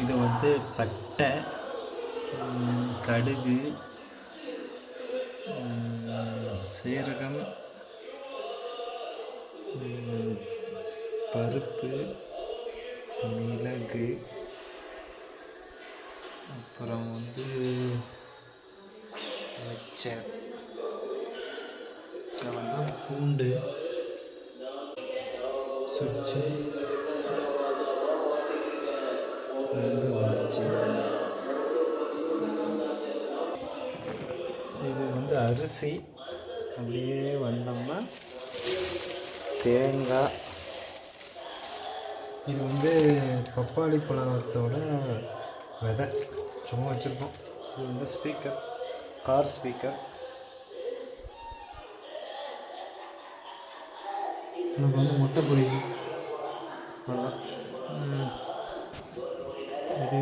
இது வந்து பட்டை, கடுகு, சீரகம், பருப்பு, மிளகு, அப்புறம் வந்து மிச்சர், அப்புறம் வந்து பூண்டு, சுச்சி, வந்து வாட்சி. இது வந்து அரிசி. அப்படியே வந்தோம்னா தேங்காய். இது வந்து பப்பாளி பழத்தோட விதை சும்மா வச்சுருக்கோம். இது வந்து ஸ்பீக்கர், கார் ஸ்பீக்கர். நமக்கு வந்து முட்டை பொரிக்கும். அவ்வளோதான். இது